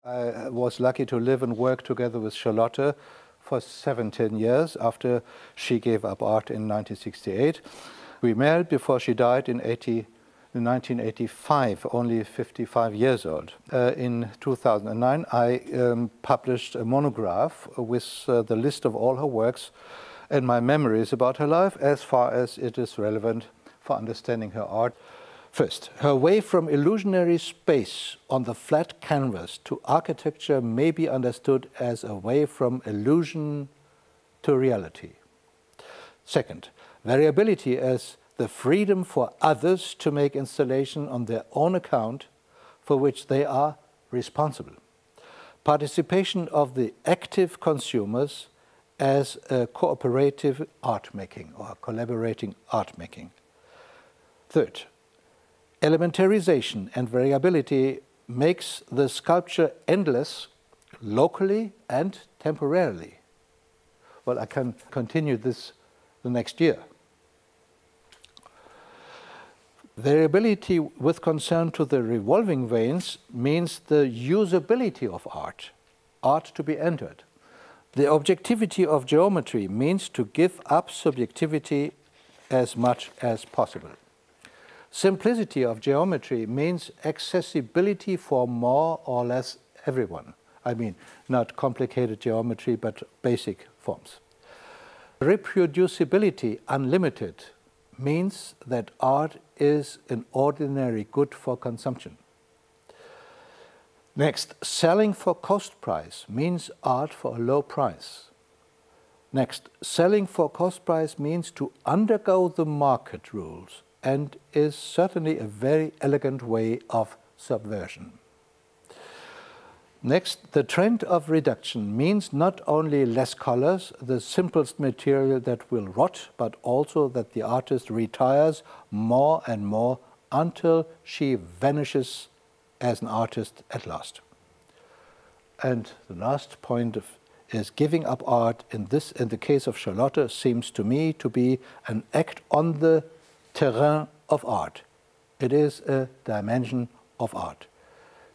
I was lucky to live and work together with Charlotte for 17 years after she gave up art in 1968. We married before she died in 1985, only 55 years old. In 2009, I published a monograph with the list of all her works and my memories about her life as far as it is relevant for understanding her art. First, her way from illusionary space on the flat canvas to architecture may be understood as a way from illusion to reality. Second, variability as the freedom for others to make installation on their own account for which they are responsible. Participation of the active consumers as a cooperative art making or collaborating art making. Third, elementarization and variability makes the sculpture endless locally and temporarily. Well, I can continue this the next year. Variability with concern to the revolving vanes means the usability of art, art to be entered. The objectivity of geometry means to give up subjectivity as much as possible. Simplicity of geometry means accessibility for more or less everyone. I mean, not complicated geometry, but basic forms. Reproducibility unlimited means that art is an ordinary good for consumption. Next, selling for cost price means art for a low price. Next, selling for cost price means to undergo the market rules and is certainly a very elegant way of subversion. Next, the trend of reduction means not only less colors, the simplest material that will rot, but also that the artist retires more and more until she vanishes as an artist at last. And the last point is giving up art in the case of Charlotte seems to me to be an act on the terrain of art. It is a dimension of art.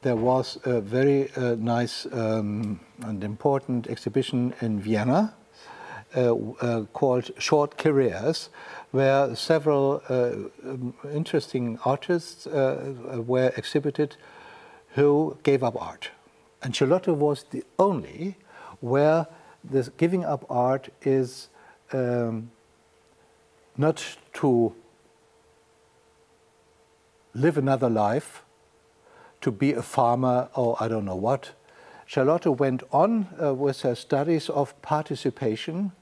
There was a very nice and important exhibition in Vienna called Short Careers, where several interesting artists were exhibited who gave up art. And Charlotte was the only where this giving up art is not to live another life, to be a farmer or I don't know what. Charlotte went on with her studies of participation,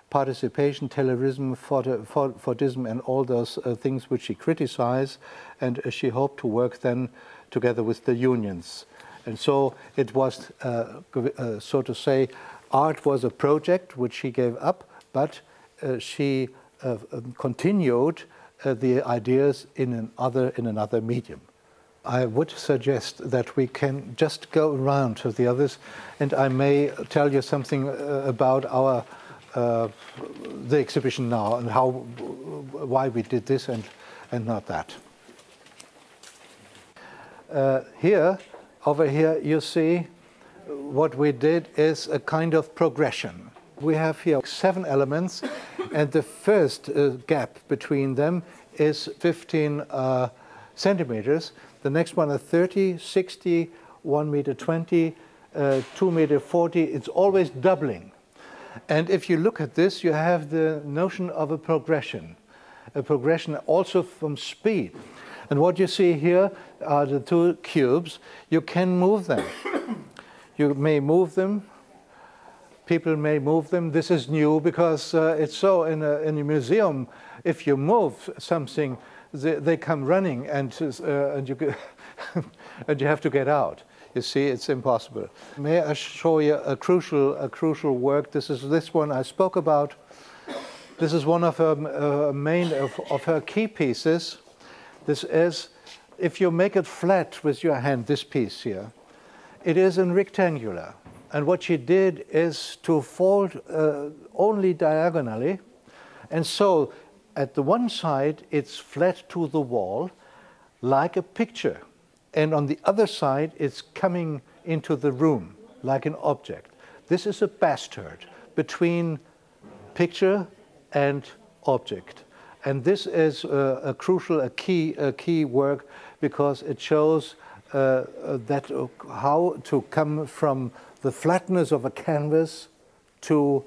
terrorism, Fordism and all those things which she criticized, and she hoped to work then together with the unions. And so it was, so to say, art was a project which she gave up, but she continued the ideas in another medium. I would suggest that we can just go around to the others, and I may tell you something about our the exhibition now and why we did this and not that. Over here, you see what we did is a kind of progression. We have here 7 elements, and the first gap between them is 15 centimeters. The next one is 30, 60, 1 meter 20, 2 meter 40. It's always doubling. And if you look at this, you have the notion of a progression also from speed. And what you see here are the 2 cubes. You can move them. You may move them. People may move them. This is new because it's so in a museum. If you move something, they come running and you and you have to get out. You see, it's impossible. May I show you a crucial work? This is this one I spoke about. This is one of her of her key pieces. This is, if you make it flat with your hand, this piece here, it is in rectangular. And what she did is to fold only diagonally. And so at the one side, it's flat to the wall, like a picture. And on the other side, it's coming into the room, like an object. This is a bastard between picture and object. And this is a crucial, a key work, because it shows that how to come from the flatness of a canvas to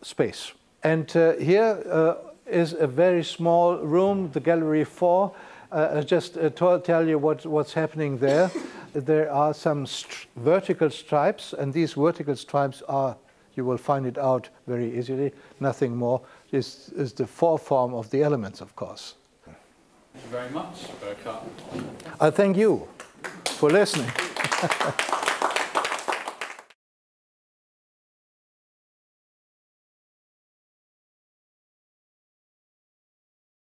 space. And here is a very small room, the Gallery 4. I'll just tell you what's happening there. There are some vertical stripes, and these vertical stripes are, you will find it out very easily, nothing more. This is the form of the elements, of course. Thank you very much, Burkhard. I thank you for listening.